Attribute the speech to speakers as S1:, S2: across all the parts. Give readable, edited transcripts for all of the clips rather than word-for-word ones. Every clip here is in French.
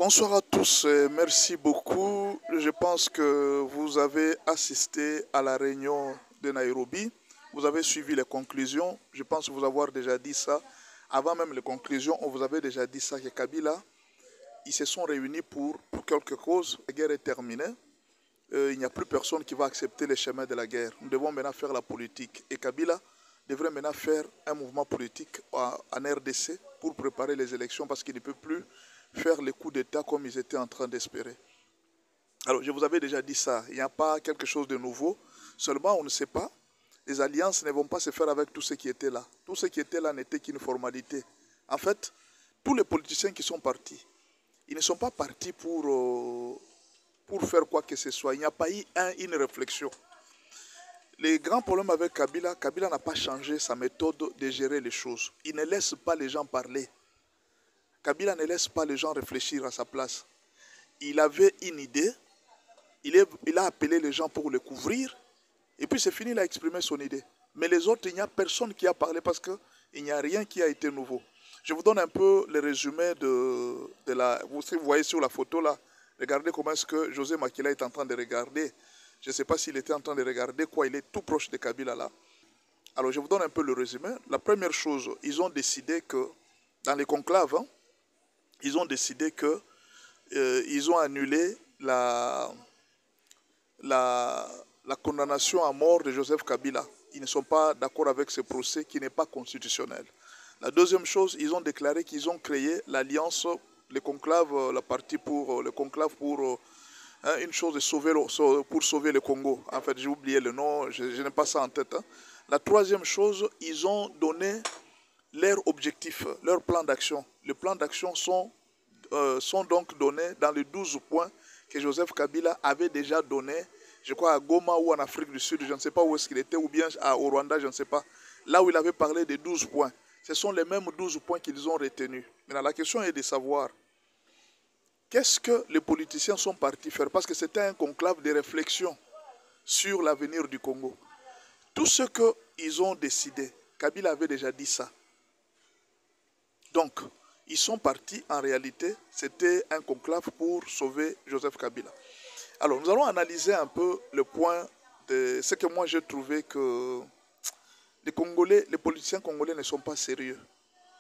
S1: Bonsoir à tous, merci beaucoup. Je pense que vous avez assisté à la réunion de Nairobi. Vous avez suivi les conclusions. Je pense vous avoir déjà dit ça. Avant même les conclusions, on vous avait déjà dit ça que Kabila, ils se sont réunis pour quelque chose. La guerre est terminée. Il n'y a plus personne qui va accepter les chemins de la guerre. Nous devons maintenant faire la politique. Et Kabila devrait maintenant faire un mouvement politique en RDC pour préparer les élections parce qu'il ne peut plus faire les coups d'État comme ils étaient en train d'espérer. Alors, je vous avais déjà dit ça. Il n'y a pas quelque chose de nouveau. Seulement, on ne sait pas. Les alliances ne vont pas se faire avec tout ce qui était là. Tout ce qui était là n'était qu'une formalité. En fait, tous les politiciens qui sont partis, ils ne sont pas partis pour faire quoi que ce soit. Il n'y a pas eu une réflexion. Le grand problème avec Kabila, Kabila n'a pas changé sa méthode de gérer les choses. Il ne laisse pas les gens parler. Kabila ne laisse pas les gens réfléchir à sa place. Il avait une idée, il a appelé les gens pour le couvrir, et puis c'est fini, il a exprimé son idée. Mais les autres, il n'y a personne qui a parlé parce qu'il n'y a rien qui a été nouveau. Je vous donne un peu le résumé de la... Vous voyez sur la photo là, regardez comment est-ce que José Makila est en train de regarder. Je ne sais pas s'il était en train de regarder quoi, il est tout proche de Kabila là. Alors je vous donne un peu le résumé. La première chose, ils ont décidé que, dans les conclaves, ils ont décidé que ils ont annulé la condamnation à mort de Joseph Kabila. Ils ne sont pas d'accord avec ce procès qui n'est pas constitutionnel. La deuxième chose, ils ont déclaré qu'ils ont créé l'alliance, le conclave, la partie pour le conclave pour une chose de pour sauver le Congo. En fait, j'ai oublié le nom, je n'ai pas ça en tête. La troisième chose, ils ont donné leur objectif, leur plan d'action. Les plans d'action sont donc donnés dans les 12 points que Joseph Kabila avait déjà donnés, je crois à Goma ou en Afrique du Sud, je ne sais pas où est-ce qu'il était, ou bien au Rwanda, je ne sais pas. Là où il avait parlé des 12 points, ce sont les mêmes 12 points qu'ils ont retenus. Maintenant, la question est de savoir, qu'est-ce que les politiciens sont partis faire? Parce que c'était un conclave de réflexion sur l'avenir du Congo. Tout ce qu'ils ont décidé, Kabila avait déjà dit ça. Donc, ils sont partis, en réalité, c'était un conclave pour sauver Joseph Kabila. Alors, nous allons analyser un peu le point de ce que moi j'ai trouvé que les politiciens congolais ne sont pas sérieux.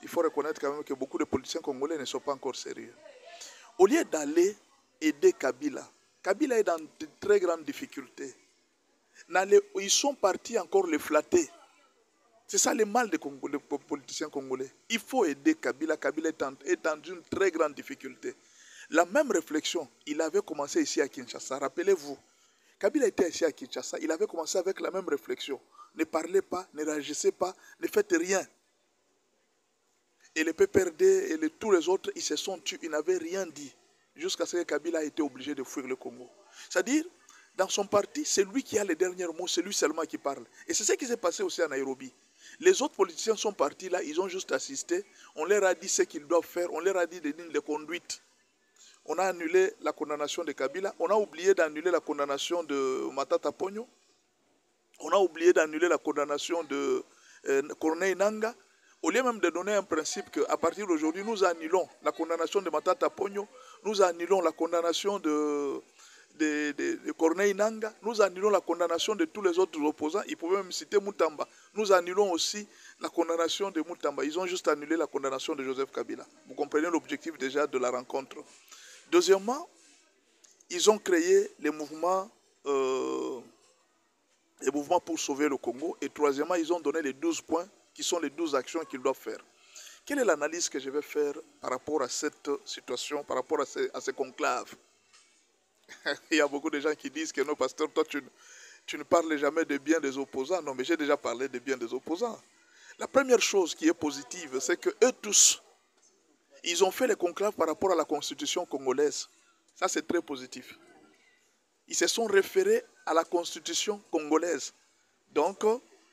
S1: Il faut reconnaître quand même que beaucoup de politiciens congolais ne sont pas encore sérieux. Au lieu d'aller aider Kabila, Kabila est dans de très grandes difficultés. Ils sont partis encore le flatter. C'est ça le mal des politiciens congolais. Il faut aider Kabila. Kabila est dans une très grande difficulté. La même réflexion, il avait commencé ici à Kinshasa. Rappelez-vous, Kabila était ici à Kinshasa. Il avait commencé avec la même réflexion. Ne parlez pas, ne réagissez pas, ne faites rien. Et les PPRD et tous les autres, ils se sont tués. Ils n'avaient rien dit. Jusqu'à ce que Kabila ait été obligé de fuir le Congo. C'est-à-dire, dans son parti, c'est lui qui a les derniers mots, c'est lui seulement qui parle. Et c'est ce qui s'est passé aussi à Nairobi. Les autres politiciens sont partis là, ils ont juste assisté. On leur a dit ce qu'ils doivent faire, on leur a dit des lignes de conduite. On a annulé la condamnation de Kabila, on a oublié d'annuler la condamnation de Matata Ponyo, on a oublié d'annuler la condamnation de Corneille Nanga. Au lieu même de donner un principe qu'à partir d'aujourd'hui, nous annulons la condamnation de Matata Ponyo, nous annulons la condamnation de Corneille Nanga, nous annulons la condamnation de tous les autres opposants, ils pouvaient même citer Moutamba. Nous annulons aussi la condamnation de Moutamba. Ils ont juste annulé la condamnation de Joseph Kabila. Vous comprenez l'objectif déjà de la rencontre. Deuxièmement, ils ont créé les mouvements pour sauver le Congo. Et troisièmement, ils ont donné les 12 points qui sont les 12 actions qu'ils doivent faire. Quelle est l'analyse que je vais faire par rapport à cette situation, par rapport à ces conclaves? Il y a beaucoup de gens qui disent que non, pasteur, toi, tu ne parles jamais de bien des opposants. Non, mais j'ai déjà parlé de bien des opposants. La première chose qui est positive, c'est que eux tous, ils ont fait les conclaves par rapport à la constitution congolaise. Ça, c'est très positif. Ils se sont référés à la constitution congolaise. Donc,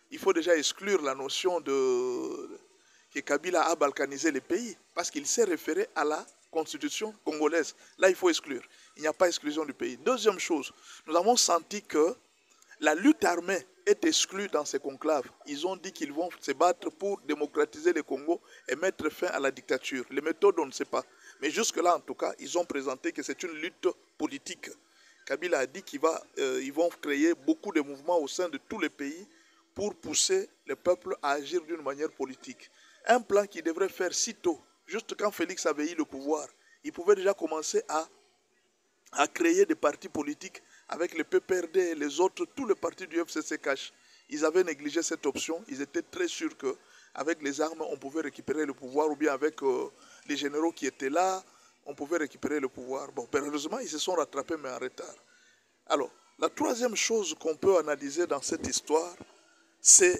S1: il faut déjà exclure la notion que Kabila a balkanisé les pays, parce qu'il s'est référé à la constitution congolaise. Là, il faut exclure. Il n'y a pas exclusion du pays. Deuxième chose, nous avons senti que la lutte armée est exclue dans ces conclaves. Ils ont dit qu'ils vont se battre pour démocratiser le Congo et mettre fin à la dictature. Les méthodes, on ne sait pas. Mais jusque-là, en tout cas, ils ont présenté que c'est une lutte politique. Kabila a dit ils vont créer beaucoup de mouvements au sein de tous les pays pour pousser le peuple à agir d'une manière politique. Un plan qui devrait faire si tôt, juste quand Félix avait eu le pouvoir. Il pouvait déjà commencer à créer des partis politiques avec le PPRD et les autres, tous les partis du FCC cash. Ils avaient négligé cette option. Ils étaient très sûrs qu'avec les armes, on pouvait récupérer le pouvoir, ou bien avec les généraux qui étaient là, on pouvait récupérer le pouvoir. Bon, heureusement, ils se sont rattrapés, mais en retard. Alors, la troisième chose qu'on peut analyser dans cette histoire, c'est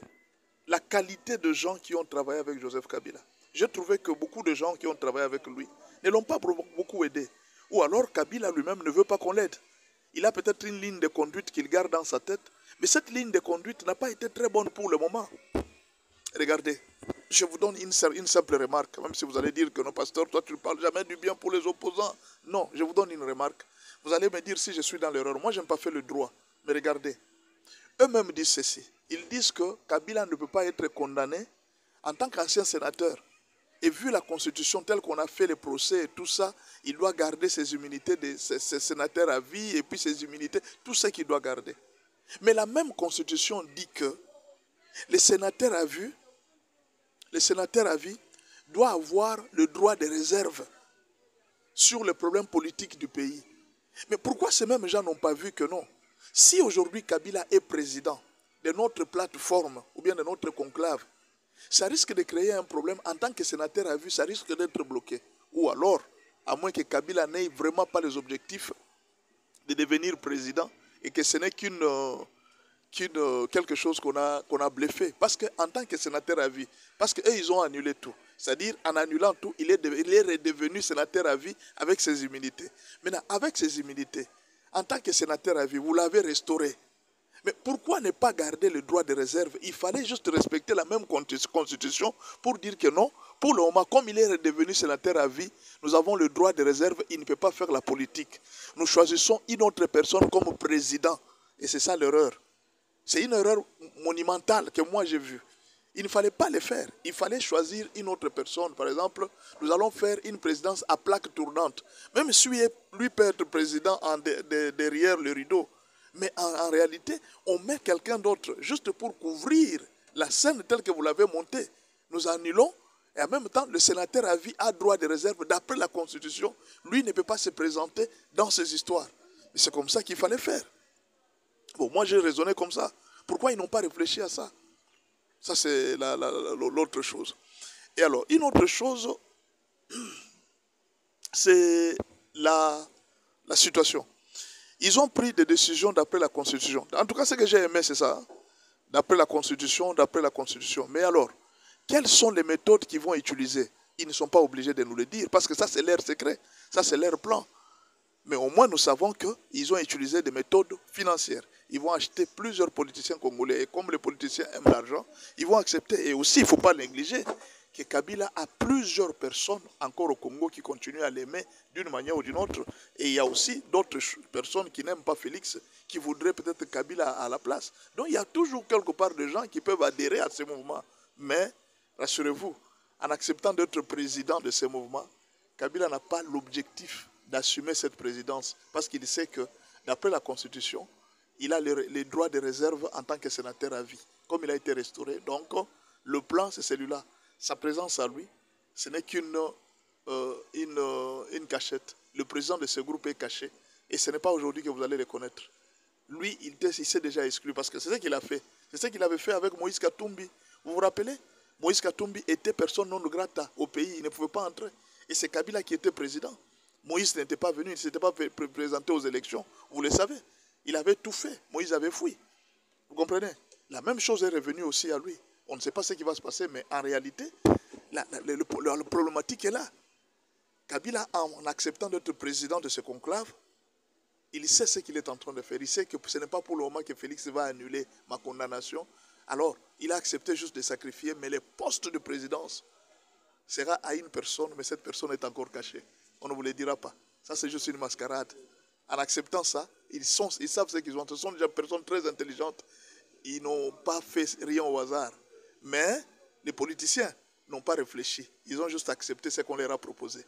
S1: la qualité de gens qui ont travaillé avec Joseph Kabila. J'ai trouvé que beaucoup de gens qui ont travaillé avec lui ne l'ont pas beaucoup aidé. Ou alors Kabila lui-même ne veut pas qu'on l'aide. Il a peut-être une ligne de conduite qu'il garde dans sa tête, mais cette ligne de conduite n'a pas été très bonne pour le moment. Regardez, je vous donne une simple remarque, même si vous allez dire que non, pasteur, toi tu ne parles jamais du bien pour les opposants. Non, je vous donne une remarque. Vous allez me dire si je suis dans l'erreur. Moi, je n'ai pas fait le droit. Mais regardez, eux-mêmes disent ceci. Ils disent que Kabila ne peut pas être condamné en tant qu'ancien sénateur. Et vu la constitution telle qu'on a fait les procès et tout ça, il doit garder ses immunités de ses sénateurs à vie et puis ses immunités, tout ce qu'il doit garder. Mais la même constitution dit que les sénateurs à vie doivent avoir le droit de réserve sur les problèmes politiques du pays. Mais pourquoi ces mêmes gens n'ont pas vu que non? Si aujourd'hui Kabila est président de notre plateforme ou bien de notre conclave, ça risque de créer un problème en tant que sénateur à vue, ça risque d'être bloqué. Ou alors, à moins que Kabila n'ait vraiment pas les objectifs de devenir président et que ce n'est quelque chose qu'on a bluffé. Parce qu'en tant que sénateur à vie, parce qu'eux, ils ont annulé tout. C'est-à-dire, en annulant tout, il est redevenu sénateur à vie avec ses immunités. Maintenant, avec ses immunités, en tant que sénateur à vie, vous l'avez restauré. Mais pourquoi ne pas garder le droit de réserve? Il fallait juste respecter la même constitution pour dire que non, pour le moment, comme il est redevenu sénateur à vie, nous avons le droit de réserve, il ne peut pas faire la politique. Nous choisissons une autre personne comme président. Et c'est ça l'erreur. C'est une erreur monumentale que moi j'ai vue. Il ne fallait pas le faire. Il fallait choisir une autre personne. Par exemple, nous allons faire une présidence à plaque tournante. Même si lui peut être président derrière le rideau. Mais en réalité, on met quelqu'un d'autre juste pour couvrir la scène telle que vous l'avez montée. Nous annulons et en même temps, le sénateur à vie a droit de réserve d'après la Constitution. Lui ne peut pas se présenter dans ces histoires. Mais c'est comme ça qu'il fallait faire. Bon, moi j'ai raisonné comme ça. Pourquoi ils n'ont pas réfléchi à ça? Ça c'est l'autre chose. Et alors, une autre chose, c'est la situation. Ils ont pris des décisions d'après la Constitution. En tout cas, ce que j'ai aimé, c'est ça. D'après la Constitution. Mais alors, quelles sont les méthodes qu'ils vont utiliser? Ils ne sont pas obligés de nous le dire, parce que ça, c'est leur secret. Ça, c'est leur plan. Mais au moins, nous savons qu'ils ont utilisé des méthodes financières. Ils vont acheter plusieurs politiciens congolais. Et comme les politiciens aiment l'argent, ils vont accepter. Et aussi, il ne faut pas négliger que Kabila a plusieurs personnes encore au Congo qui continuent à l'aimer d'une manière ou d'une autre. Et il y a aussi d'autres personnes qui n'aiment pas Félix, qui voudraient peut-être Kabila à la place. Donc il y a toujours quelque part des gens qui peuvent adhérer à ce mouvement. Mais, rassurez-vous, en acceptant d'être président de ce mouvement, Kabila n'a pas l'objectif d'assumer cette présidence. Parce qu'il sait que, d'après la Constitution, il a les droits de réserve en tant que sénateur à vie, comme il a été restauré. Donc, le plan, c'est celui-là. Sa présence à lui, ce n'est qu'une cachette. Le président de ce groupe est caché. Et ce n'est pas aujourd'hui que vous allez le connaître. Lui, il s'est déjà exclu parce que c'est ce qu'il a fait. C'est ce qu'il avait fait avec Moïse Katumbi. Vous vous rappelez? Moïse Katumbi était personne non grata au pays. Il ne pouvait pas entrer. Et c'est Kabila qui était président. Moïse n'était pas venu, il ne s'était pas présenté aux élections. Vous le savez. Il avait tout fait. Moïse avait fui. Vous comprenez? La même chose est revenue aussi à lui. On ne sait pas ce qui va se passer, mais en réalité, la problématique est là. Kabila, en acceptant d'être président de ce conclave, il sait ce qu'il est en train de faire. Il sait que ce n'est pas pour le moment que Félix va annuler ma condamnation. Alors, il a accepté juste de sacrifier, mais le poste de présidence sera à une personne, mais cette personne est encore cachée. On ne vous le dira pas. Ça, c'est juste une mascarade. En acceptant ça, ils savent ce qu'ils ont. Ce sont déjà des personnes très intelligentes. Ils n'ont pas fait rien au hasard. Mais les politiciens n'ont pas réfléchi. Ils ont juste accepté ce qu'on leur a proposé.